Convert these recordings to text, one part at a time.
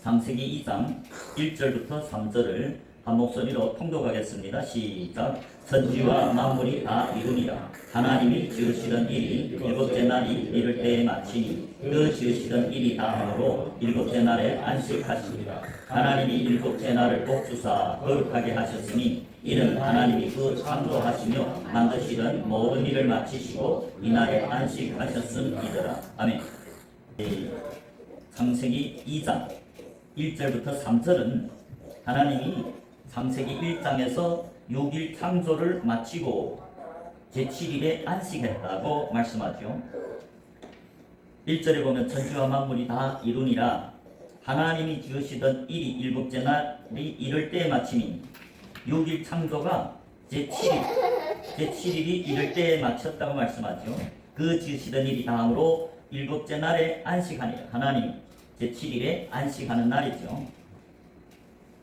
창세기 2장 1절부터 3절을 한 목소리로 통독하겠습니다. 시작. 천지와 만물이 다 이루니라. 하나님이 지으시던 일이 일곱째 날이 이를 때에 마치니 그 지으시던 일이 다함으로 일곱째 날에 안식하시니라. 하나님이 일곱째 날을 복주사 거룩하게 하셨으니 이는 하나님이 그 창조하시며 만드시던 모든 일을 마치시고 이날에 안식하셨음이더라. 아멘. 창세기 2장 1절부터 3절은 하나님이 창세기 1장에서 6일 창조를 마치고 제7일에 안식했다고 말씀하죠. 1절에 보면 천지와 만물이 다 이루니라. 하나님이 지으시던 일이 일곱째 날이 이를 때에 마치니 6일 창조가 제7일이 이를 때에 마쳤다고 말씀하죠. 그 지으시던 일이 다음으로 일곱째 날에 안식하니라. 하나님이 제7일에 안식하는 날이죠.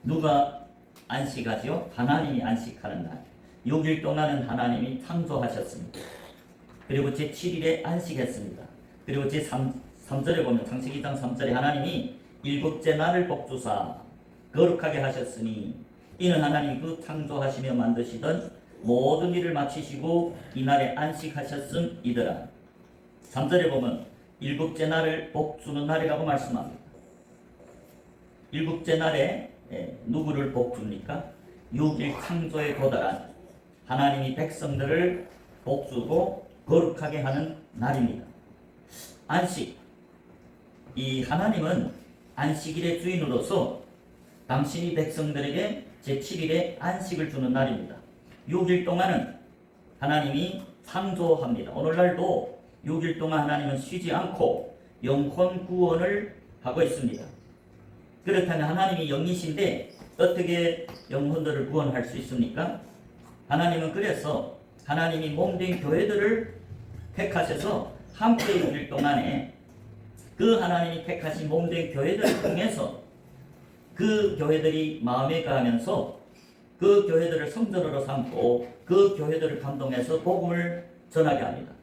누가 안식하죠? 하나님이 안식하는 날. 6일 동안은 하나님이 창조하셨습니다. 그리고 제7일에 안식했습니다. 그리고 제3절에 보면 창세기 2장 3절에 하나님이 일곱째 날을 복주사 거룩하게 하셨으니 이는 하나님이 그 창조하시며 만드시던 모든 일을 마치시고 이날에 안식하셨음이더라. 3절에 보면 일곱째 날을 복주는 날이라고 말씀합니다. 일곱째 날에 누구를 복줍니까? 6일 창조에 도달한 하나님이 백성들을 복주고 거룩하게 하는 날입니다. 안식. 이 하나님은 안식일의 주인으로서 당신이 백성들에게 제7일에 안식을 주는 날입니다. 6일 동안은 하나님이 창조합니다. 오늘날도 6일 동안 하나님은 쉬지 않고 영혼 구원을 하고 있습니다. 그렇다면 하나님이 영이신데 어떻게 영혼들을 구원할 수 있습니까? 하나님은 그래서 하나님이 몸된 교회들을 택하셔서 함께 6일 동안에 그 하나님이 택하신 몸된 교회들을 통해서 그 교회들이 마음에 가면서 그 교회들을 성전으로 삼고 그 교회들을 감동해서 복음을 전하게 합니다.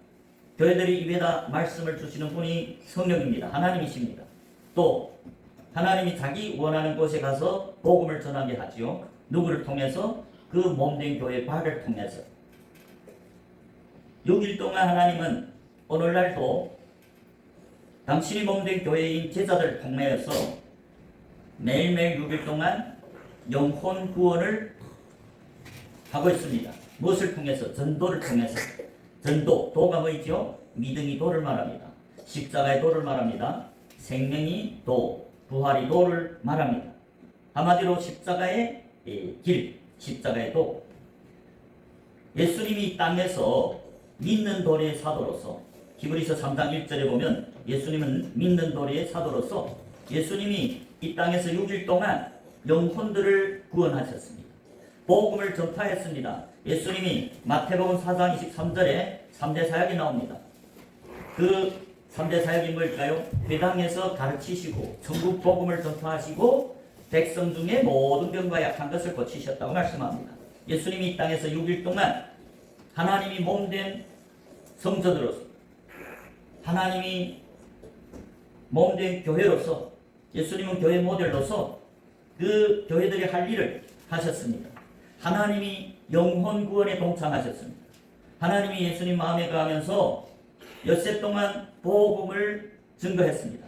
교회들이 입에다 말씀을 주시는 분이 성령입니다. 하나님이십니다. 또 하나님이 자기 원하는 곳에 가서 복음을 전하게 하지요. 누구를 통해서? 그 몸된 교회 발을 통해서. 6일 동안 하나님은 오늘날도 당신이 몸된 교회인 제자들을 통해서 매일매일 6일 동안 영혼 구원을 하고 있습니다. 무엇을 통해서? 전도를 통해서. 전도, 도가 뭐이죠? 믿음이 도를 말합니다. 십자가의 도를 말합니다. 생명이 도, 부활이 도를 말합니다. 한마디로 십자가의 길, 십자가의 도. 예수님이 이 땅에서 믿는 도리의 사도로서 히브리서 3장 1절에 보면 예수님은 믿는 도리의 사도로서 예수님이 이 땅에서 6일 동안 영혼들을 구원하셨습니다. 복음을 전파했습니다. 예수님이 마태복음 4장 23절에 3대 사역이 나옵니다. 그 3대 사역이 뭘까요? 회당에서 가르치시고 천국 복음을 전파하시고 백성 중에 모든 병과 약한 것을 고치셨다고 말씀합니다. 예수님이 이 땅에서 6일 동안 하나님이 몸된 성전으로서 하나님이 몸된 교회로서 예수님은 교회 모델로서 그 교회들이 할 일을 하셨습니다. 하나님이 영혼 구원에 동참하셨습니다. 하나님이 예수님 마음에 가면서 엿새 동안 복음을 증거했습니다.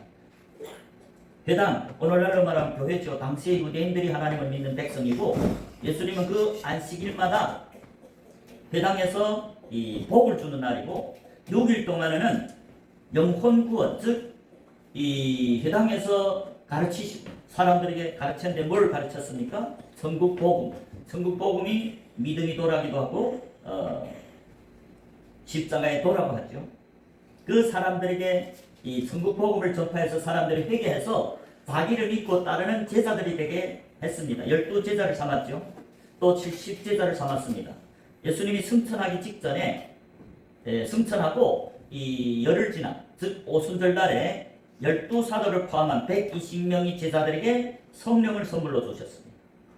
회당, 오늘날로 말하면 교회죠. 당시의 유대인들이 하나님을 믿는 백성이고 예수님은 그 안식일마다 회당에서 이 복을 주는 날이고 6일 동안에는 영혼 구원, 즉 이 회당에서 가르치시고 사람들에게 가르쳤는데 뭘 가르쳤습니까? 천국 복음. 천국 복음이 믿음이 도라기도 하고 십자가의 도라고 하죠. 그 사람들에게 이 천국 복음을 전파해서 사람들이 회개해서 자기를 믿고 따르는 제자들이 되게 했습니다. 12제자를 삼았죠. 또 70제자를 삼았습니다. 예수님이 승천하기 직전에 승천하고 이 열흘 지난 즉 오순절날에 12사도를 포함한 120명의 제자들에게 성령을 선물로 주셨습니다.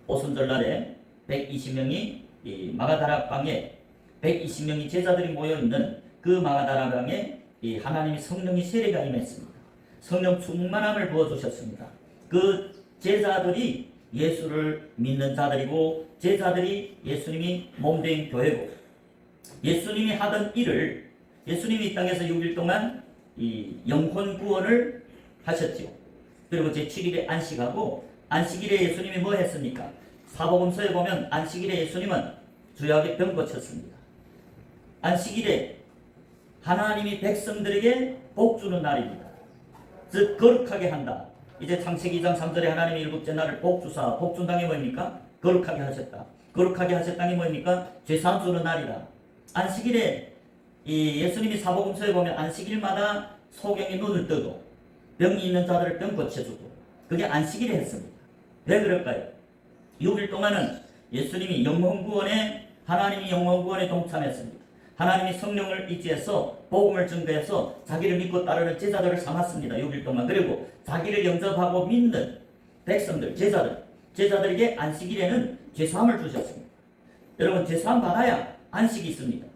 오순절날에 120명이 마가다락방에 120명의 제자들이 모여있는 그 마가다락방에 하나님의 성령이 세례가 임했습니다. 성령 충만함을 부어주셨습니다. 그 제자들이 예수를 믿는 자들이고 제자들이 예수님이 몸된 교회고 예수님이 하던 일을 예수님이 이 땅에서 6일 동안 이 영혼 구원을 하셨지요. 그리고 제7일에 안식하고 안식일에 예수님이 뭐 했습니까? 사복음서에 보면 안식일에 예수님은 주야하게 병 고쳤습니다. 안식일에 하나님이 백성들에게 복 주는 날입니다. 즉 거룩하게 한다. 이제 창세기 2장 3절에 하나님이 일곱째 날을 복 주사 복 준다는 게 뭡니까? 거룩하게 하셨다. 거룩하게 하셨다는 게 뭡니까? 죄사함 주는 날이다. 안식일에 이 예수님이 사복음서에 보면 안식일마다 소경이 눈을 뜨고 병이 있는 자들을 병 고쳐주고 그게 안식일에 했습니다. 왜 그럴까요? 6일 동안은 예수님이 영혼구원에 하나님이 영혼구원에 동참했습니다. 하나님이 성령을 의지해서 복음을 증거해서 자기를 믿고 따르는 제자들을 삼았습니다. 6일 동안. 그리고 자기를 영접하고 믿는 백성들, 제자들에게 안식일에는 죄사함을 주셨습니다. 여러분 죄사함 받아야 안식이 있습니다.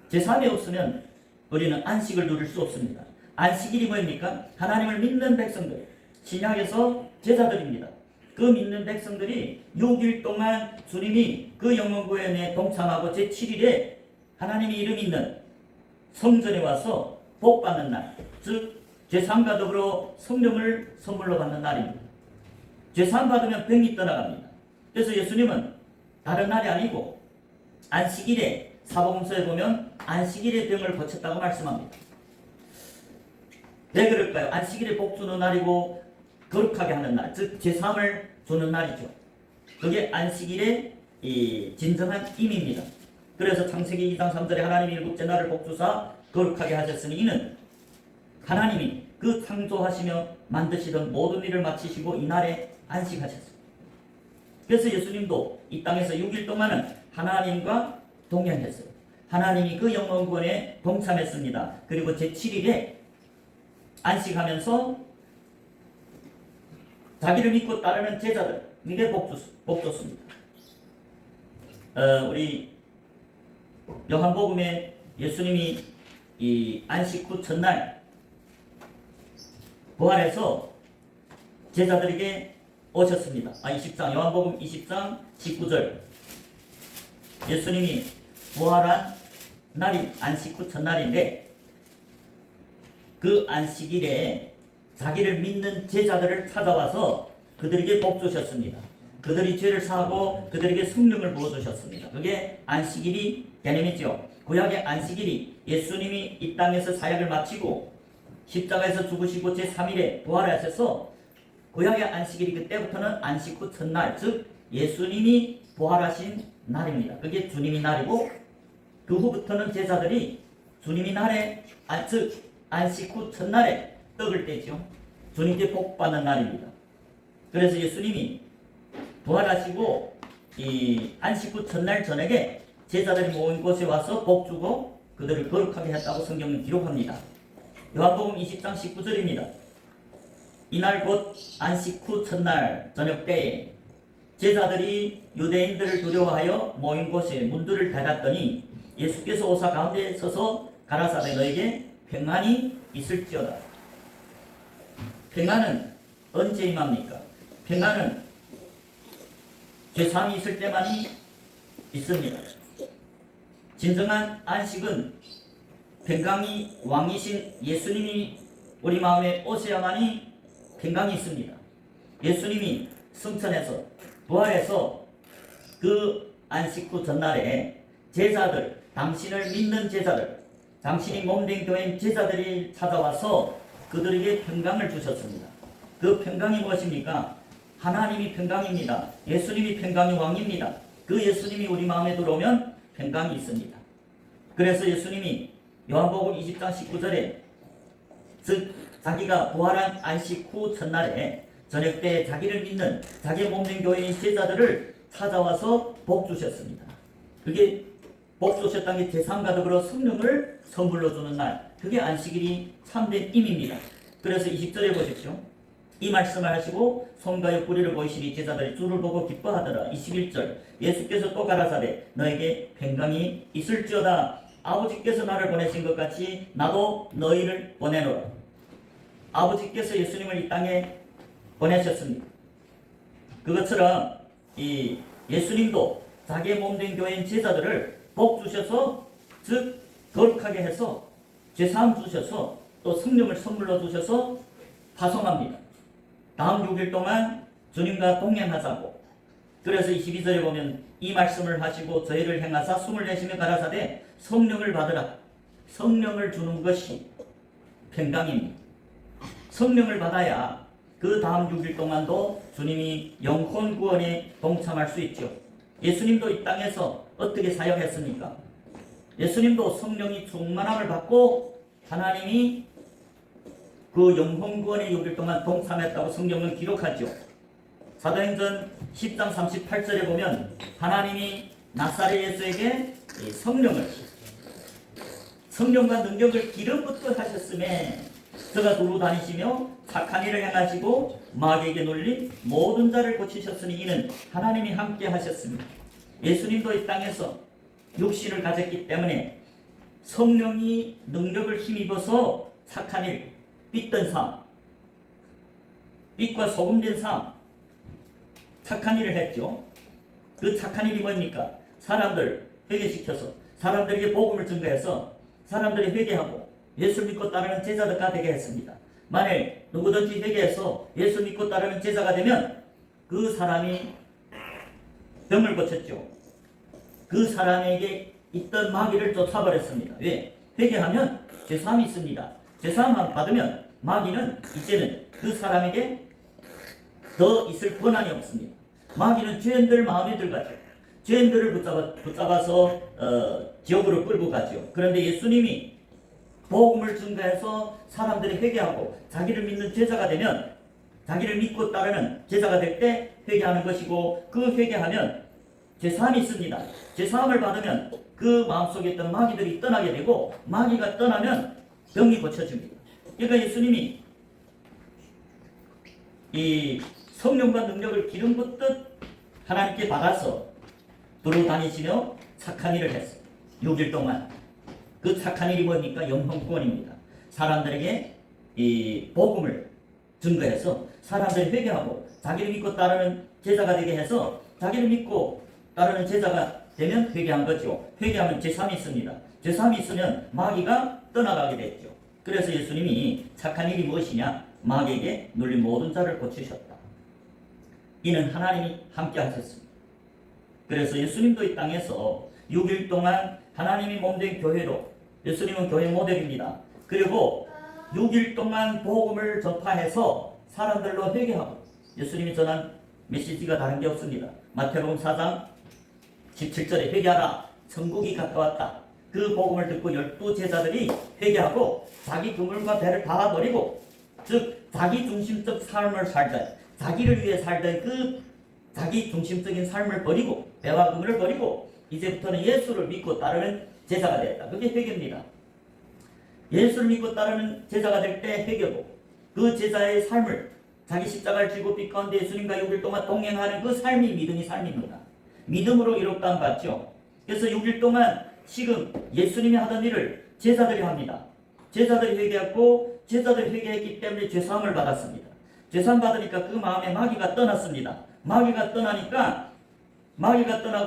죄사함이 없으면 우리는 안식을 누릴 수 없습니다. 안식일이 뭐입니까? 하나님을 믿는 백성들, 신약에서 제자들입니다. 그 믿는 백성들이 6일 동안 주님이 그 영혼구원에 동참하고 제7일에 하나님의 이름 있는 성전에 와서 복받는 날, 즉 죄사함과 더불어 성령을 선물로 받는 날입니다. 죄사함 받으면 병이 떠나갑니다. 그래서 예수님은 다른 날이 아니고 안식일에 사복음서에 보면 안식일에 병을 고쳤다고 말씀합니다. 왜 그럴까요? 안식일에 복 주는 날이고 거룩하게 하는 날, 즉 죄사함을 주는 날이죠. 그게 안식일의 이 진정한 의미입니다. 그래서 창세기 2장 3절에 하나님이 일곱째 날을 복주사 거룩하게 하셨으니 이는 하나님이 그 창조하시며 만드시던 모든 일을 마치시고 이날에 안식하셨습니다. 그래서 예수님도 이 땅에서 6일 동안은 하나님과 동행했어요. 하나님이 그 영혼구원에 동참했습니다. 그리고 제7일에 안식하면서 자기를 믿고 따르는 제자들에게 복 줬습니다. 우리 요한복음에 예수님이 이 안식 후 첫날 부활해서 제자들에게 오셨습니다. 20장 요한복음 20장 19절 예수님이 부활한 날이 안식 후 첫날인데 그 안식일에 자기를 믿는 제자들을 찾아와서 그들에게 복 주셨습니다. 그들이 죄를 사하고 그들에게 성령을 부어주셨습니다. 그게 안식일이 개념이죠. 구약의 안식일이 예수님이 이 땅에서 사역을 마치고 십자가에서 죽으시고 제3일에 부활하셔서 구약의 안식일이 그때부터는 안식 후 첫날, 즉 예수님이 부활하신 날입니다. 그게 주님의 날이고 그 후부터는 제자들이 주님의 날에 즉 안식 후 첫날에 떡을 떼죠. 주님께 복 받는 날입니다. 그래서 예수님이 부활하시고 이 안식 후 첫날 저녁에 제자들이 모인 곳에 와서 복 주고 그들을 거룩하게 했다고 성경은 기록합니다. 요한복음 20장 19절입니다. 이날 곧 안식 후 첫날 저녁 때에 제자들이 유대인들을 두려워하여 모인 곳에 문들을 닫았더니 예수께서 오사 가운데 서서 가라사대 너에게 평안이 있을지어다. 평안은 언제 임합니까? 평안은 죄사함이 있을 때만이 있습니다. 진정한 안식은 평강이 왕이신 예수님이 우리 마음에 오셔야만이 평강이 있습니다. 예수님이 승천해서 부활해서 그 안식 후 전날에 제자들, 당신을 믿는 제자들, 당신이 몸된 교회인 제자들이 찾아와서 그들에게 평강을 주셨습니다. 그 평강이 무엇입니까? 하나님이 평강입니다. 예수님이 평강의 왕입니다. 그 예수님이 우리 마음에 들어오면 평강이 있습니다. 그래서 예수님이 요한복음 20장 19절에 즉 자기가 부활한 안식 후 첫날에 저녁 때 자기를 믿는 자기의 몸된 교회인 제자들을 찾아와서 복 주셨습니다. 그게 복 주셨다는 게 제사함과 더불어 성령을 선물로 주는 날, 그게 안식일이 참된 의미입니다. 그래서 20절에 보십시오. 이 말씀을 하시고 손과 옆구리를 보이시니 제자들이 주를 보고 기뻐하더라. 21절 예수께서 또 가라사대 너에게 평강이 있을지어다. 아버지께서 나를 보내신 것 같이 나도 너희를 보내노라. 아버지께서 예수님을 이 땅에 보내셨습니다. 그것처럼 이 예수님도 자기의 몸된 교회인 제자들을 복 주셔서, 즉 거룩하게 해서 죄사함 주셔서 또 성령을 선물로 주셔서 파송합니다. 다음 6일 동안 주님과 동행하자고. 그래서 22절에 보면 이 말씀을 하시고 저희를 행하사 숨을 내쉬며 가라사대 성령을 받으라. 성령을 주는 것이 평강입니다. 성령을 받아야 그 다음 6일 동안도 주님이 영혼 구원에 동참할 수 있죠. 예수님도 이 땅에서 어떻게 사역했습니까? 예수님도 성령이 충만함을 받고 하나님이 그 영혼 구원의 6일 동안 동참했다고 성경은 기록하죠. 사도행전 10장 38절에 보면 하나님이 나사렛 예수에게 성령과 능력을 기름붓게 하셨음에 저가 두루 다니시며 착한 일을 행하시고 마귀에게 놀린 모든 자를 고치셨으니 이는 하나님이 함께 하셨습니다. 예수님도 이 땅에서 육신을 가졌기 때문에 성령이 능력을 힘입어서 착한 일, 삐던 삶, 빛과 소금된 삶, 착한 일을 했죠. 그 착한 일이 뭡니까? 사람들 회개시켜서 사람들에게 복음을 증거해서 사람들이 회개하고 예수 믿고 따르는 제자가 되게 했습니다. 만일 누구든지 회개해서 예수 믿고 따르는 제자가 되면 그 사람이 병을 고쳤죠. 그 사람에게 있던 마귀를 쫓아버렸습니다. 왜? 회개하면 죄사함이 있습니다. 죄사함 받으면 마귀는 이제는 그 사람에게 더 있을 권한이 없습니다. 마귀는 죄인들 마음에 들어가죠. 죄인들을 붙잡아서 지옥으로 끌고 가죠. 그런데 예수님이 복음을 증거해서 사람들이 회개하고 자기를 믿는 제자가 되면 자기를 믿고 따르는 제자가 될 때 회개하는 것이고 그 회개하면 죄사함이 있습니다. 죄사함을 받으면 그 마음속에 있던 마귀들이 떠나게 되고 마귀가 떠나면 병이 고쳐집니다. 그러니까 예수님이 이 성령과 능력을 기름 붓듯 하나님께 받아서 두루 다니시며 착한 일을 했어요. 6일 동안. 그 착한 일이 뭡니까? 영혼 구원입니다. 사람들에게 이 복음을 증거해서 사람들이 회개하고 자기를 믿고 따르는 제자가 되게 해서 자기를 믿고 따르는 제자가 되면 회개한 거죠. 회개하면 죄사함이 있습니다. 죄사함이 있으면 마귀가 떠나가게 됐죠. 그래서 예수님이 착한 일이 무엇이냐? 마귀에게 눌린 모든 자를 고치셨다. 이는 하나님이 함께 하셨습니다. 그래서 예수님도 이 땅에서 6일 동안 하나님이 몸된 교회로, 예수님은 교회 모델입니다. 그리고 6일 동안 복음을 전파해서 사람들로 회개하고, 예수님이 전한 메시지가 다른 게 없습니다. 마태복음 4장 17절에 회개하라, 천국이 가까웠다. 그 복음을 듣고 12제자들이 회개하고 자기 그물과 배를 다 버리고, 즉 자기 중심적 삶을 살자, 자기를 위해 살던 그 자기 중심적인 삶을 버리고 배와 그물을 버리고 이제부터는 예수를 믿고 따르는 제자가 되었다. 그게 회개입니다. 예수를 믿고 따르는 제자가 될 때 회개고, 그 제자의 삶을 자기 십자가를 쥐고 빛 가운데 예수님과 6일 동안 동행하는 그 삶이 믿음의 삶입니다. 믿음으로 이롭다는 받죠. 그래서 6일 동안 지금 예수님이 하던 일을 제자들이 합니다. 제자들이 회개했고 제자들이 회개했기 때문에 죄사함을 받았습니다. 죄사함 받으니까 그 마음에 마귀가 떠났습니다. 마귀가 떠나고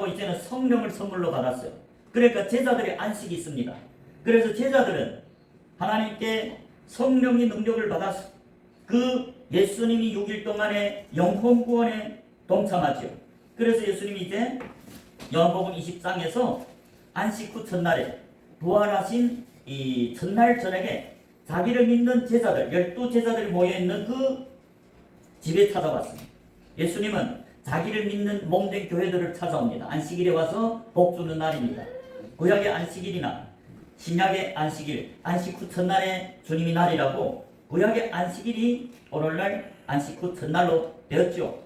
이제는 성령을 선물로 받았어요. 그러니까 제자들의 안식이 있습니다. 그래서 제자들은 하나님께 성령의 능력을 받아서 그 예수님이 6일 동안의 영혼 구원에 동참하죠. 그래서 예수님이 이제 요한복음 20장에서 안식 후 첫날에 부활하신 이 첫날 저녁에 자기를 믿는 제자들, 12제자들이 모여있는 그 집에 찾아왔습니다. 예수님은 자기를 믿는 몸된 교회들을 찾아옵니다. 안식일에 와서 복 주는 날입니다. 구약의 안식일이나 신약의 안식일, 안식 후 첫날에 주님이 날이라고 구약의 안식일이 오늘날 안식 후 첫날로 되었죠.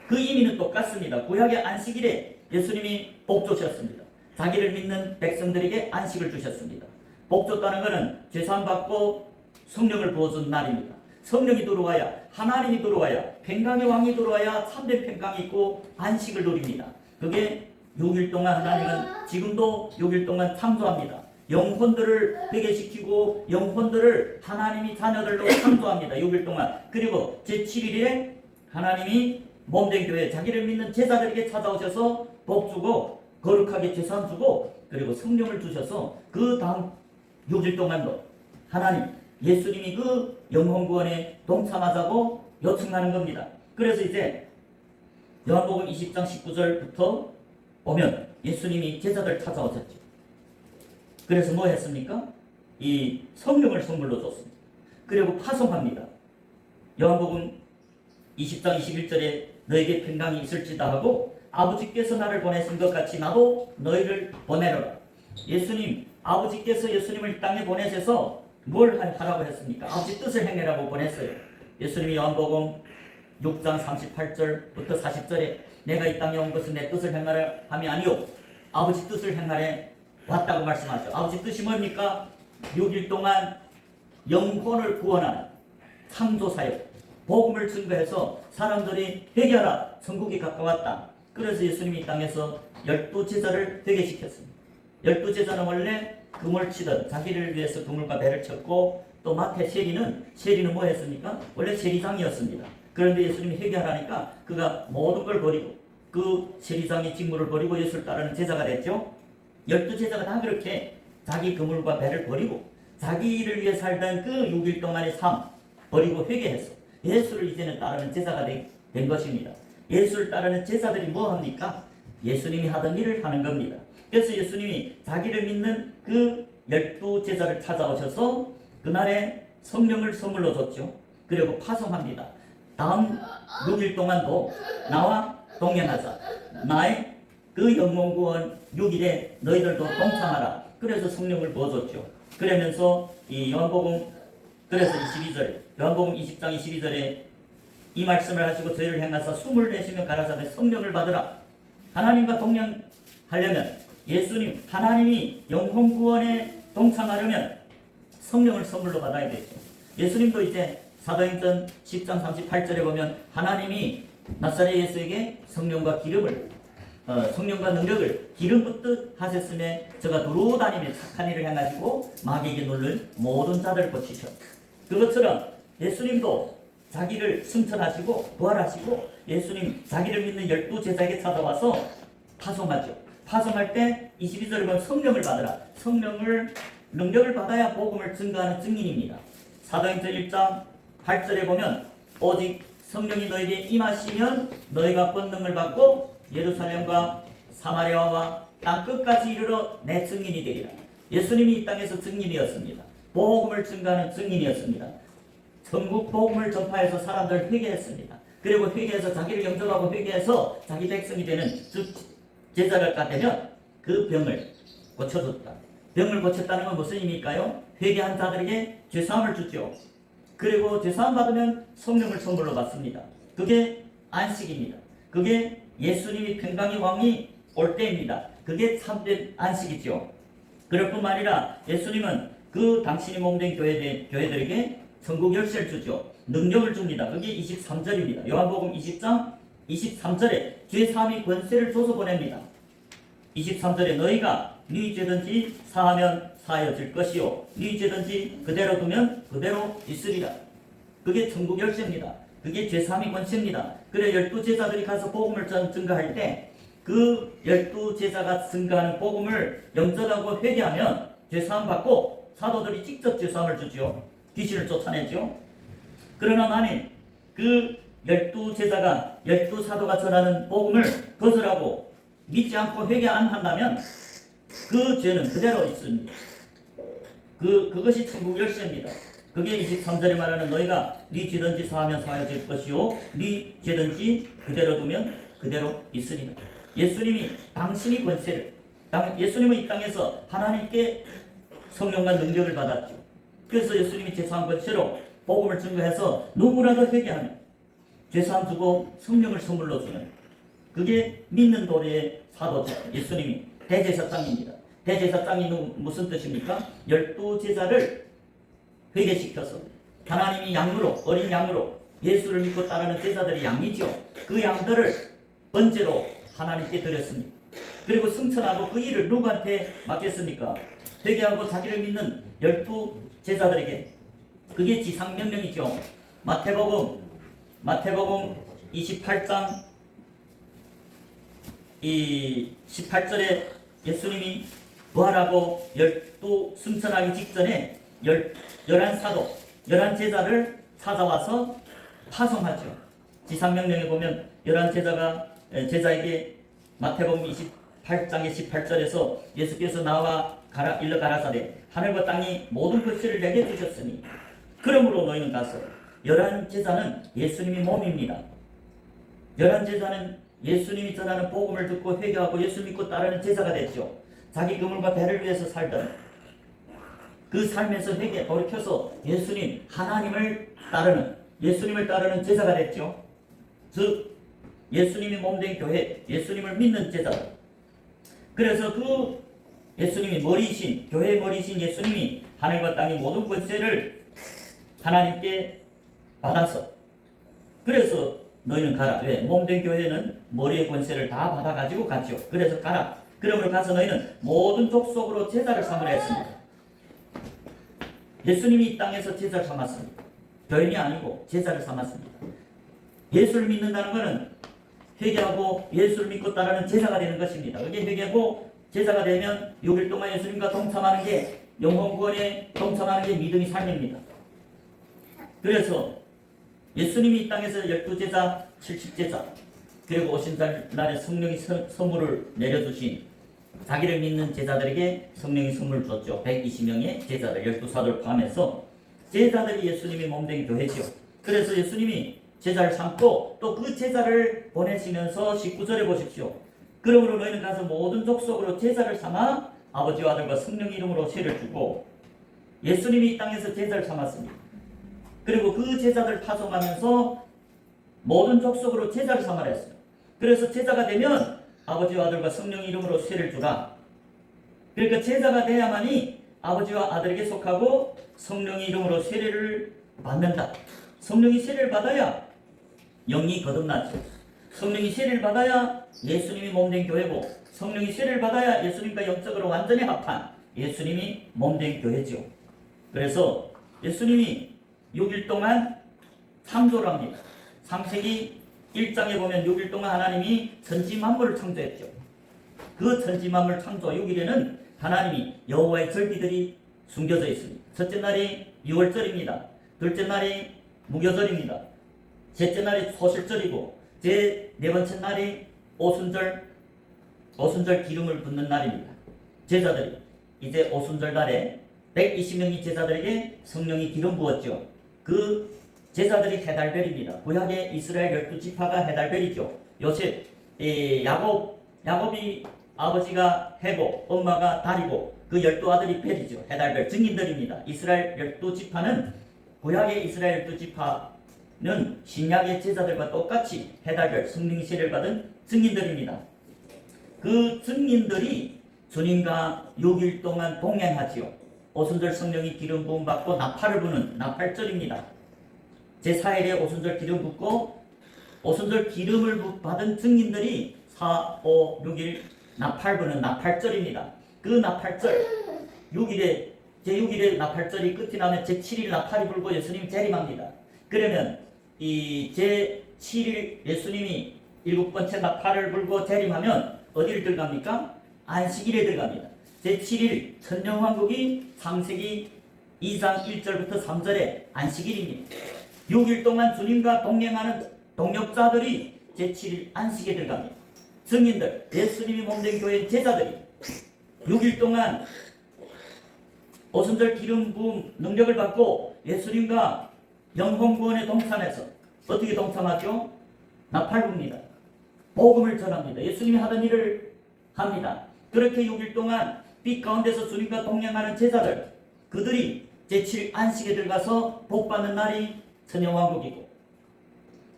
그 의미는 똑같습니다. 구약의 안식일에 예수님이 복 주셨습니다. 자기를 믿는 백성들에게 안식을 주셨습니다. 복 줬다는 것은 죄사함 받고 성령을 부어준 날입니다. 성령이 들어와야, 하나님이 들어와야, 평강의 왕이 들어와야 참된 평강이 있고 안식을 누립니다. 그게 6일 동안 하나님은 지금도 6일 동안 창조합니다. 영혼들을 회개시키고 영혼들을 하나님이 자녀들로 창조합니다. 6일 동안. 그리고 제7일에 하나님이 몸된 교회 자기를 믿는 제자들에게 찾아오셔서 복 주고 거룩하게 제사함 주고 그리고 성령을 주셔서 그 다음 6일 동안도 하나님 예수님이 그 영혼 구원에 동참하자고 요청하는 겁니다. 그래서 이제 요한복음 20장 19절부터 보면 예수님이 제자들 찾아오셨죠. 그래서 뭐 했습니까? 이 성령을 선물로 줬습니다. 그리고 파송합니다. 요한복음 20장 21절에 너에게 평강이 있을지다 하고 아버지께서 나를 보내신 것 같이 나도 너희를 보내노라. 예수님, 아버지께서 예수님을 땅에 보내셔서 뭘 하라고 했습니까? 아버지 뜻을 행하라고 보냈어요. 예수님이 요한복음 6장 38절부터 40절에 내가 이 땅에 온 것은 내 뜻을 행하라 함이 아니요 아버지 뜻을 행하려 왔다고 말씀하죠. 아버지 뜻이 뭡니까? 6일 동안 영혼을 구원하는 창조사역 복음을 증거해서 사람들이 회개하라 천국이 가까웠다. 그래서 예수님이 이 땅에서 12제자를 회개시켰습니다. 12제자는 원래 금을 치던 자기를 위해서 그물과 배를 쳤고 또 마태 세리는 뭐 했습니까? 원래 세리장이었습니다. 그런데 예수님이 회개하라니까 그가 모든 걸 버리고 그 세리장의 직무를 버리고 예수를 따르는 제자가 됐죠. 12제자가 다 그렇게 자기 그물과 배를 버리고 자기를 위해 살던 그 6일 동안의 삶 버리고 회개해서 예수를 이제는 따르는 제자가 된 것입니다. 예수를 따르는 제자들이 뭐 합니까? 예수님이 하던 일을 하는 겁니다. 그래서 예수님이 자기를 믿는 그 12제자를 찾아오셔서 그날에 성령을 선물로 줬죠. 그리고 파송합니다. 다음 6일 동안도 나와 동행하자. 나의 그 영혼구원 6일에 너희들도 동참하라. 그래서 성령을 부어줬죠. 그러면서 이 요한복음 그래서 22절 요한복음 20장 22절에 이 말씀을 하시고 저희를 향하사 숨을 내쉬며 가라사대 성령을 받으라. 하나님과 동행하려면 예수님 하나님이 영혼 구원에 동참하려면 성령을 선물로 받아야 되죠. 예수님도 이제 사도행전 10장 38절에 보면 하나님이 나사렛 예수에게 성령과 능력을 기름 붓듯 하셨음에 저가 두루 다니며 착한 일을 행하시고 마귀에게 눌린 모든 자들을 고치셨다. 그것처럼 예수님도 자기를 승천하시고 부활하시고 예수님 자기를 믿는 12제자에게 찾아와서 파송하죠. 파송할 때 22절에 보면 성령을 받으라. 성령을 능력을 받아야 복음을 증거하는 증인입니다. 사도행전 1장 8절에 보면 오직 성령이 너에게 임하시면 너희가 권능을 받고 예루살렘과 사마리아와 땅 끝까지 이르러 내 증인이 되리라. 예수님이 이 땅에서 증인이었습니다. 복음을 증거하는 증인이었습니다. 천국 복음을 전파해서 사람들을 회개했습니다. 그리고 회개해서 자기를 영접하고 회개해서 자기 백성이 되는 즉 제자가 되면 그 병을 고쳐줬다. 병을 고쳤다는 건 무슨 의미일까요? 회개한 자들에게 죄사함을 주죠. 그리고 죄사함 받으면 성령을 선물로 받습니다. 그게 안식입니다. 그게 예수님이 평강의 왕이 올 때입니다. 그게 참된 안식이죠. 그럴 뿐만 아니라 예수님은 그 당신이 몸된 교회들에게 천국 열쇠를 주죠. 능력을 줍니다. 그게 23절입니다. 요한복음 20장 23절에 죄사함의 권세를 줘서 보냅니다. 23절에 너희가 네 죄든지 사하면 사하여질 것이요 네 죄든지 그대로 두면 그대로 있으리라. 그게 천국 열쇠입니다. 그게 죄사함의 권세입니다. 그래 12제자들이 가서 복음을 증거할 때 그 12제자가 증거하는 복음을 영접하고 회개하면 죄사함 받고 사도들이 직접 죄사함을 주죠. 귀신을 쫓아내죠. 그러나 만일 그 12제자가 12사도가 전하는 복음을 거절하고 믿지 않고 회개 안 한다면 그 죄는 그대로 있습니다. 그것이 천국 열쇠입니다. 그게 23절에 말하는 너희가 네 죄든지 사하면 사하여질 것이요 네 죄든지 그대로 두면 그대로 있으리라. 예수님이 당신이 권세를 예수님은 이 땅에서 하나님께 성령과 능력을 받았죠. 그래서 예수님이 죄사함 권세로 복음을 증거해서 누구라도 회개하면 죄사함 주고 성령을 선물로 주는 그게 믿는 도리의 사도죠. 예수님이 대제사장입니다. 대제사장이 무슨 뜻입니까? 12제자를 회개시켜서 하나님이 양으로 어린 양으로 예수를 믿고 따르는 제자들이 양이죠. 그 양들을 번제로 하나님께 드렸습니다. 그리고 승천하고 그 일을 누구한테 맡겼습니까? 회개하고 자기를 믿는 12제자들에게. 그게 지상명령이죠. 마태복음 28장 이 18절에 예수님이 부활하고 열두 승천하기 직전에 11사도, 11제자를 찾아와서 파송하죠. 지상명령에 보면 11제자에게 마태복음 28장의 18절에서 예수께서 나와 일러 가라사대 하늘과 땅이 모든 것을 내게 주셨으니 그러므로 너희는 가서 11제자는 예수님이 몸입니다. 11제자는 예수님이 전하는 복음을 듣고 회개하고 예수 믿고 따르는 제자가 됐죠. 자기 그물과 배를 위해서 살던 그 삶에서 회개 돌이켜서 예수님을 따르는 제자가 됐죠. 즉 예수님이 몸된 교회, 예수님을 믿는 제자. 그래서 그 예수님이 머리이신, 교회의 머리이신 예수님이 하늘과 땅의 모든 권세를 하나님께 받아서, 그래서 너희는 가라. 왜? 몸된 교회는 머리의 권세를 다 받아가지고 갔죠. 그래서 가라. 그러므로 가서 너희는 모든 족속으로 제자를 삼으라 했습니다. 예수님이 이 땅에서 제자를 삼았습니다. 교인이 아니고 제자를 삼았습니다. 예수를 믿는다는 것은 회개하고 예수를 믿고 따르는 제자가 되는 것입니다. 그게 회개하고 제자가 되면 6일 동안 예수님과 동참하는 게, 영혼구원에 동참하는 게 믿음의 삶입니다. 그래서 예수님이 이 땅에서 12제자, 70제자, 그리고 오신 날에 성령의 선물을 내려주신 자기를 믿는 제자들에게 성령의 선물을 줬죠. 120명의 제자들, 12사도를 포함해서 제자들이 예수님이 몸된 교회죠. 그래서 예수님이 제자를 삼고 또 그 제자를 보내시면서 19절에 보십시오. 그러므로 너희는 가서 모든 족속으로 제자를 삼아 아버지와 아들과 성령 이름으로 세를 주고, 예수님이 이 땅에서 제자를 삼았습니다. 그리고 그 제자들 파송하면서 모든 족속으로 제자를 삼아라 했어요. 그래서 제자가 되면 아버지와 아들과 성령 이름으로 세를 주라. 그러니까 제자가 돼야만이 아버지와 아들에게 속하고 성령의 이름으로 세례를 받는다. 성령이 세례를 받아야 영이 거듭나죠. 성령이 세례를 받아야 예수님이 몸된 교회고, 성령이 세례를 받아야 예수님과 영적으로 완전히 합한 예수님이 몸된 교회죠. 그래서 예수님이 6일 동안 창조를 합니다. 창세기 1장에 보면 6일 동안 하나님이 천지 만물을 창조했죠. 그 천지 만물 창조 6일에는 하나님이 여호와의 절기들이 숨겨져 있습니다. 첫째 날이 6월절입니다. 둘째 날이 무교절입니다. 셋째 날이 소실절이고 제 네 번째 날이 오순절 기름을 붓는 날입니다. 제자들이 이제 오순절 날에 120명의 제자들에게 성령이 기름 부었죠. 그 제자들이 해달별입니다. 구약의 이스라엘 12지파가 해달별이죠. 요셉, 야곱이 아버지가 해고, 엄마가 달이고, 그 12아들이 벨이죠. 해달별, 증인들입니다. 이스라엘 12지파는, 구약의 이스라엘 12지파는 신약의 제자들과 똑같이 해달별, 성령 세례를 받은 증인들입니다. 그 증인들이 주님과 6일 동안 동행하지요. 오순절 성령이 기름 부음 받고 나팔을 부는 나팔절입니다. 제4일에 오순절 기름 붓고, 오순절 기름을 받은 증인들이 4, 5, 6일 나팔 부는 나팔절입니다. 그 나팔절, 제6일에 나팔절이 끝이 나면 제7일 나팔이 불고 예수님이 재림합니다. 그러면 이 제7일 예수님이 7번째 나팔을 불고 재림하면 어디를 들어갑니까? 안식일에 들어갑니다. 제7일 천년왕국이 창세기 2장 1절부터 3절에 안식일입니다. 6일 동안 주님과 동행하는 동역자들이 제7일 안식에 들어갑니다. 증인들, 예수님이 몸된 교회 제자들이 6일 동안 오순절 기름 부음 능력을 받고 예수님과 영혼구원에 동참해서 어떻게 동참하죠? 나팔 붑니다. 복음을 전합니다. 예수님이 하던 일을 합니다. 그렇게 6일 동안 빛 가운데서 주님과 동행하는 제자들, 그들이 제7일 안식에 들어가서 복받는 날이 천년왕국이고,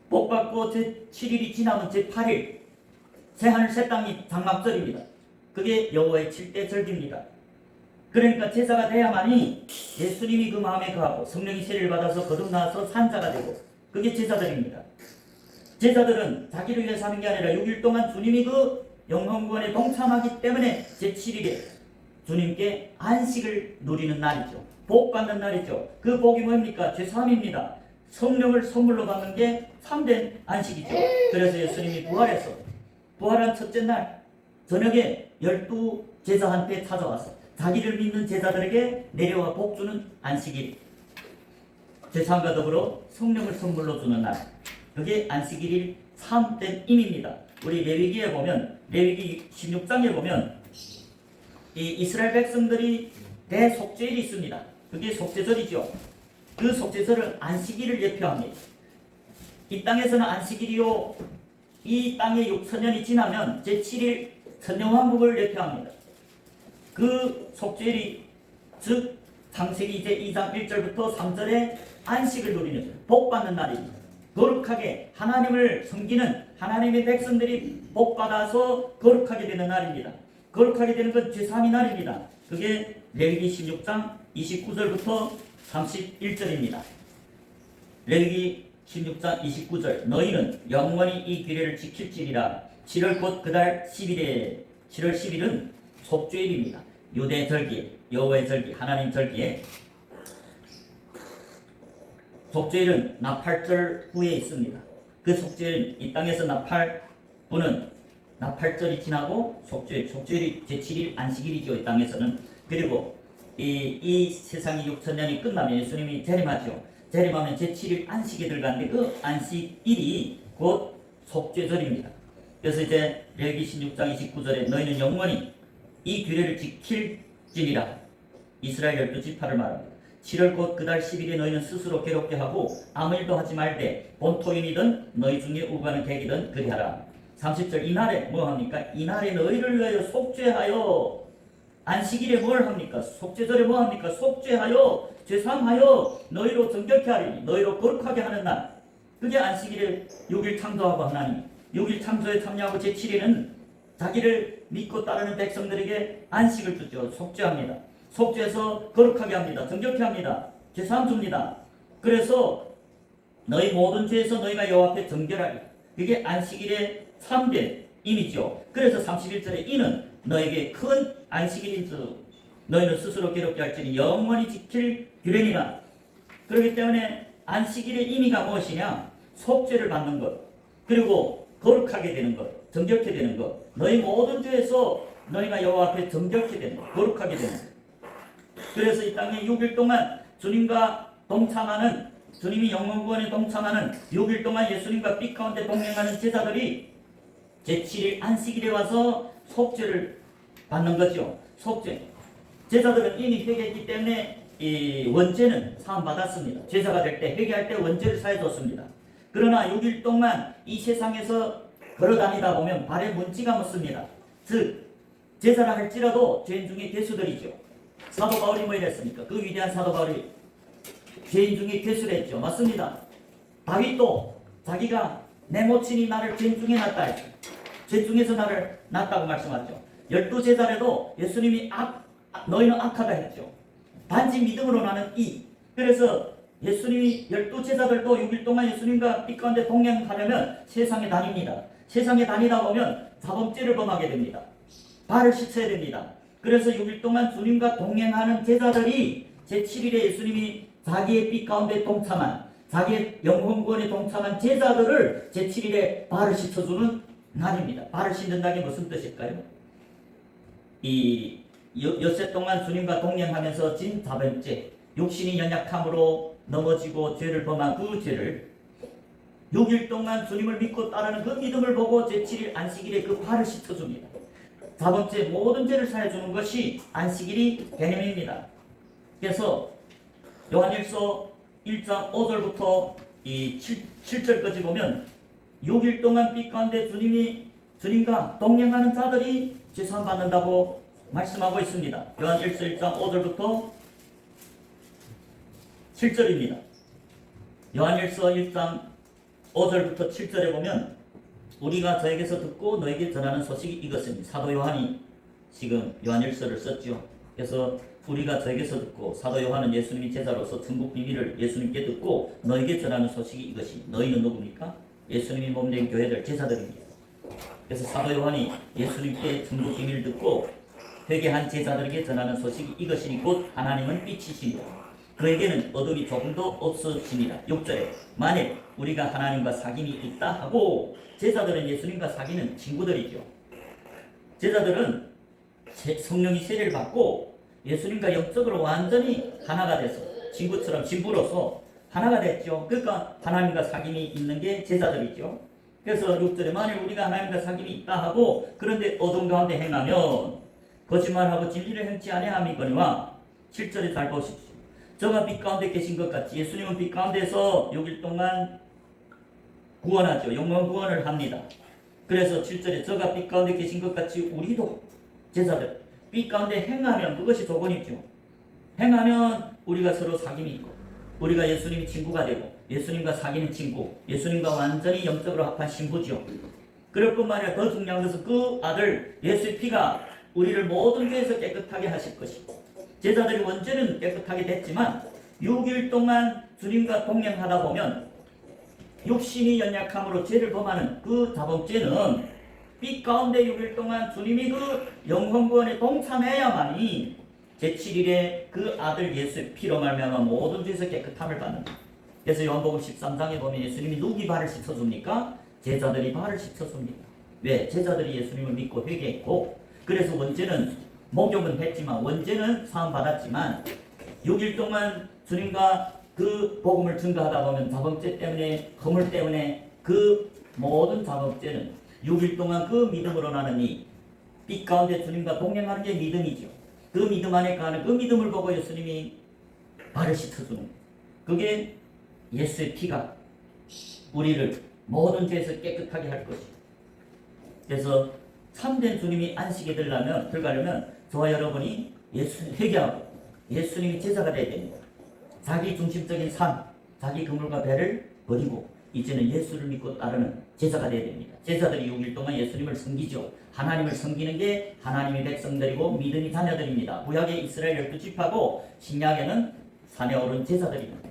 복받고 제7일이 지나면 제8일 새하늘 새 땅이 장막절입니다. 그게 여호와의 7대 절기입니다. 그러니까 제자가 돼야만이 예수님이 그 마음에 거하고 성령이 세례를 받아서 거듭나서 산자가 되고, 그게 제자들입니다. 제자들은 자기를 위해서 하는 게 아니라 6일 동안 주님이 그 영혼구원에 동참하기 때문에 제7일에 주님께 안식을 누리는 날이죠. 복 받는 날이죠. 그 복이 뭡니까? 제3입니다. 성령을 선물로 받는 게 참된 안식이죠. 그래서 예수님이 부활해서 부활한 첫째 날 저녁에 12 제자한테 찾아와서 자기를 믿는 제자들에게 내려와 복주는 안식일, 제사함과 더불어 성령을 선물로 주는 날, 그게 안식일일 참된 의미입니다. 우리 레위기에 보면, 레위기 16장에 보면 이 이스라엘 백성들이 대속죄일이 있습니다. 그게 속죄절이죠. 그 속죄절은 안식일을 예표합니다. 이 땅에서는 안식일이요, 이 땅에 6천년이 지나면 제7일 천년왕국을 예표합니다. 그 속죄일이 즉 창세기 이제 2장 1절부터 3절에 안식을 누리는 복받는 날입니다. 거룩하게 하나님을 섬기는 하나님의 백성들이 복받아서 거룩하게 되는 날입니다. 거룩하게 되는 건 제3의 날입니다. 그게 레위기 16장 29절부터 31절입니다. 레위기 16장 29절 너희는 영원히 이 규례를 지킬지니라. 7월 곧 그달 10일에 7월 10일은 속죄일입니다. 유대 절기, 여호와의 절기, 하나님 절기에 속죄일은 나팔절 후에 있습니다. 그 속죄일 이 땅에서 나팔부는 나팔절이 지나고 속죄일이 제7일 안식일이죠. 이 땅에서는. 그리고 이 세상이 6천년이 끝나면 예수님이 재림하죠. 재림하면 제7일 안식에 들어가는데 그 안식일이 곧 속죄절입니다. 그래서 이제 레위기 16장 29절에 너희는 영원히 이 규례를 지킬지니라. 이스라엘 12지파를 말합니다. 7월 곧 그달 10일에 너희는 스스로 괴롭게 하고 아무 일도 하지 말되 본토인이든 너희 중에 우가는 객이든 그리하라. 30절 이날에 뭐 합니까? 이날에 너희를 위하여 속죄하여. 안식일에 뭘 합니까? 속죄절에 뭐 합니까? 속죄하여 죄삼하여 너희로 정결케 하리니 너희로 거룩하게 하는 날. 그게 안식일에 6일 창조하고 하나님 6일 창조에 참여하고 제7일은 자기를 믿고 따르는 백성들에게 안식을 주죠. 속죄합니다. 속죄해서 거룩하게 합니다. 정결케 합니다. 제사함 줍니다. 그래서 너희 모든 죄에서 너희가 여호와 앞에 정결하리. 그게 안식일의 참된 의미죠. 그래서 31절에 이는 너에게 큰 안식일인 줄 너희는 스스로 괴롭게 할지니 영원히 지킬 규례니라. 그렇기 때문에 안식일의 의미가 무엇이냐? 속죄를 받는 것, 그리고 거룩하게 되는 것, 정결케 되는 것, 너희 모든 죄에서 너희가 여호와 앞에 정결케 되는 것, 거룩하게 되는 것. 그래서 이 땅에 6일 동안 주님과 동참하는, 주님이 영원구원에 동참하는 6일 동안 예수님과 빛 가운데 동행하는 제자들이 제7일 안식일에 와서 속죄를 받는 거죠. 속죄. 제자들은 이미 회개했기 때문에 이 원죄는 사함받았습니다. 제자가 될 때, 회개할 때 원죄를 사해줬습니다. 그러나 6일 동안 이 세상에서 걸어다니다 보면 발에 문지가 묻습니다. 즉 제자라 할지라도 죄인 중에 괴수들이죠. 사도 바울이 뭐 이랬습니까? 그 위대한 사도 바울이 죄인 중에 괴수를 했죠. 맞습니다. 다윗도 자기가 내 모친이 나를 죄인 중에 낳았다 했죠. 죄 중에서 나를 낳았다고 말씀하죠. 12제자래도 예수님이 너희는 악하다 했죠. 단지 믿음으로 나는 이. 그래서 예수님이 12제자들도 6일 동안 예수님과 빛 가운데 동행하려면 세상에 다닙니다. 세상에 다니다 보면 자범죄를 범하게 됩니다. 발을 씻어야 됩니다. 그래서 6일 동안 주님과 동행하는 제자들이 제7일에 예수님이 자기의 빛 가운데 동참한, 자기의 영혼구원에 동참한 제자들을 제7일에 발을 씻어주는 날입니다. 발을 씻는다는 게 무슨 뜻일까요? 이 엿새 동안 주님과 동행하면서 진 자범죄, 육신이 연약함으로 넘어지고 죄를 범한 그 죄를 6일 동안 주님을 믿고 따르는 그 믿음을 보고 제7일 안식일에 그 발을 씻어줍니다. 자범죄 모든 죄를 사해주는 것이 안식일이 개념입니다. 그래서 요한일서 1장 5절부터 이 7절까지 보면 6일 동안 빛 가운데 주님과 동행하는 자들이 죄사함 받는다고 말씀하고 있습니다. 요한일서 1장 5절부터 7절입니다. 요한일서 1장 5절부터 7절에 보면 우리가 저에게서 듣고 너에게 전하는 소식이 이것입니다. 사도 요한이 지금 요한일서를 썼죠. 그래서 우리가 저에게서 듣고, 사도 요한은 예수님이 제자로서 천국 비밀을 예수님께 듣고 너에게 전하는 소식이 이것이. 너희는 누굽니까? 예수님이 몸된 교회들 제자들입니다. 그래서 사도 요한이 예수님께 천국 비밀을 듣고 회개한 제자들에게 전하는 소식이 이것이니 곧 하나님은 빛이시니라. 그에게는 어둠이 조금도 없어집니다. 6절에 만일 우리가 하나님과 사귐이 있다 하고, 제자들은 예수님과 사귀는 친구들이죠. 제자들은 성령이 세례를 받고 예수님과 영적으로 완전히 하나가 돼서 친구처럼 신부로서 하나가 됐죠. 그러니까 하나님과 사귐이 있는 게 제자들이죠. 그래서 6절에 만일 우리가 하나님과 사귐이 있다 하고 그런데 어둠 가운데 행하면 거짓말하고 진리를 행치 아니함이거니와 7절에 잘 보십시오. 저가 빛 가운데 계신 것 같이 예수님은 빛 가운데서 6일 동안 구원하죠. 영원 구원을 합니다. 그래서 7절에 저가 빛 가운데 계신 것 같이 우리도 제자들 빛 가운데 행하면 그것이 조건이죠. 행하면 우리가 서로 사귐이 있고 우리가 예수님이 친구가 되고 예수님과 사귀는 친구, 예수님과 완전히 영적으로 합한 신부죠. 그럴 뿐만 아니라 더 중요한 것은 그 아들 예수의 피가 우리를 모든 죄에서 깨끗하게 하실 것이고, 제자들이 원죄는 깨끗하게 됐지만 6일 동안 주님과 동행하다 보면 육신이 연약함으로 죄를 범하는 그 자범죄는 빛 가운데 6일 동안 주님이 그 영혼구원에 동참해야만이 제7일에 그 아들 예수의 피로 말미암아 모든 죄에서 깨끗함을 받는다. 그래서 요한복음 13장에 보면 예수님이 누구 발을 씻어줍니까? 제자들이 발을 씻어줍니다. 왜? 제자들이 예수님을 믿고 회개했고, 그래서 원죄는 목욕은 했지만 원죄는 사함 받았지만 6일 동안 주님과 그 복음을 증거하다 보면 자범죄 때문에, 허물 때문에 그 모든 자범죄는 6일 동안 그 믿음으로 나는 이 빛 가운데 주님과 동행하는 게 믿음이죠. 그 믿음 안에 가는 그 믿음을 보고 예수님이 발을 씻어주는 거예요. 그게 예수의 피가 우리를 모든 죄에서 깨끗하게 할 것이에요. 그래서 참된 주님이 안식에 들어가려면 저와 여러분이 예수님 회개하고 예수님이 제자가 되어야 됩니다. 자기 중심적인 삶, 자기 그물과 배를 버리고 이제는 예수를 믿고 따르는 제자가 되어야 됩니다. 제자들이 6일 동안 예수님을 섬기죠. 하나님을 섬기는 게 하나님의 백성들이고 믿음의 자녀들입니다. 구약의 이스라엘 12지파고 신약에는 산에 오른 제자들입니다.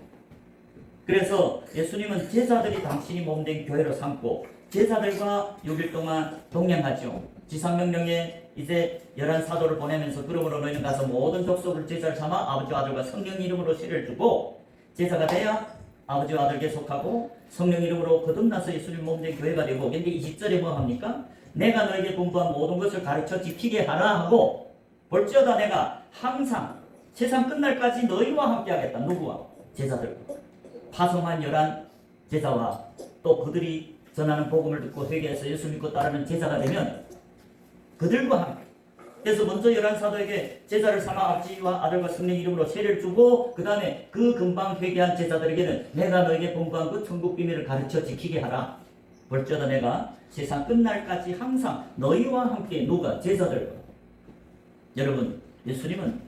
그래서 예수님은 제자들이 당신이 몸된 교회로 삼고 제자들과 6일 동안 동행하죠. 지상명령에 이제 11사도를 보내면서 그러므로 너희는 가서 모든 족속을 제자를 삼아 아버지와 아들과 성령 이름으로 세례를 주고, 제자가 돼야 아버지와 아들께 속하고 성령 이름으로 거듭나서 예수님 몸된 교회가 되고, 근데 20절에 뭐 합니까? 내가 너에게 분부한 모든 것을 가르쳐 지키게 하라 하고, 볼지어다 내가 항상 세상 끝날까지 너희와 함께 하겠다. 누구와? 제자들과. 파송한 11 제자와 또 그들이 전하는 복음을 듣고 회개해서 예수 믿고 따르는 제자가 되면 그들과 함께, 그래서 먼저 11사도에게 제자를 삼아 아버지와 아들과 성령 이름으로 세례를 주고 그 다음에 그 금방 회개한 제자들에게는 내가 너에게 분부한 그 천국 비밀을 가르쳐 지키게 하라. 볼지어다 내가 세상 끝날까지 항상 너희와 함께. 누가? 제자들과. 여러분, 예수님은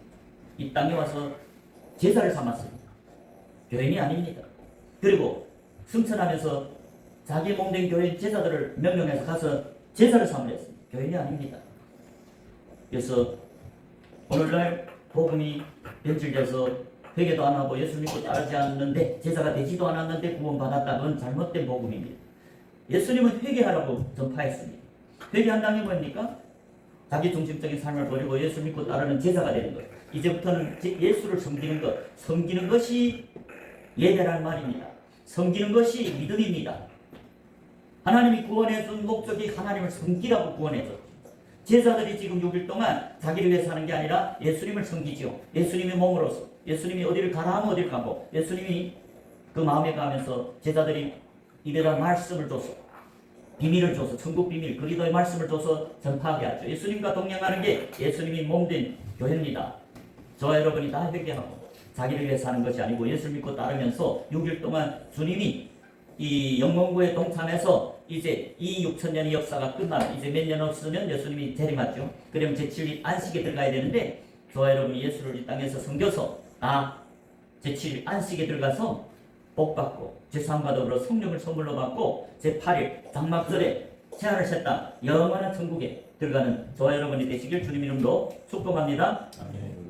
이 땅에 와서 제자를 삼았습니다. 교인이 아닙니다. 그리고 승천하면서 자기 몸된 교인 제자들을 명령해서 가서 제자를 삼으랬습니다. 교인이 아닙니다. 그래서 오늘날 복음이 변질돼서 회개도 안 하고 예수 믿고 따르지 않는데 제자가 되지도 않았는데 구원받았다. 그건 잘못된 복음입니다. 예수님은 회개하라고 전파했습니다. 회개한다는 게 뭡니까? 자기 중심적인 삶을 버리고 예수 믿고 따르는 제자가 되는 것. 이제부터는 예수를 섬기는 것. 섬기는 것이 예배란 말입니다. 섬기는 것이 믿음입니다. 하나님이 구원해준 목적이 하나님을 섬기라고 구원해줬죠. 제자들이 지금 6일 동안 자기를 위해서 하는 게 아니라 예수님을 섬기죠. 예수님의 몸으로서. 예수님이 어디를 가라 하면 어디를 가고, 예수님이 그 마음에 가면서 제자들이 입에다 말씀을 줘서, 비밀을 줘서, 천국 비밀, 그리스도의 말씀을 줘서 전파하게 하죠. 예수님과 동행하는 게 예수님이 몸된 교회입니다. 저와 여러분이 다 회개하고 자기를 위해서 하는 것이 아니고 예수 믿고 따르면서 6일 동안 주님이 이 영원구에 동참해서 이제 이 6천년의 역사가 끝나면 이제 몇 년 없으면 예수님이 재림하죠. 그러면 제7일 안식에 들어가야 되는데 저와 여러분이 예수를 이 땅에서 섬겨서 제7일 안식에 들어가서 복받고 제3과 더불어 성령을 선물로 받고 제8일 장막절에 새하늘 새 땅 영원한 천국에 들어가는 저와 여러분이 되시길 주님 이름으로 축복합니다. 아멘.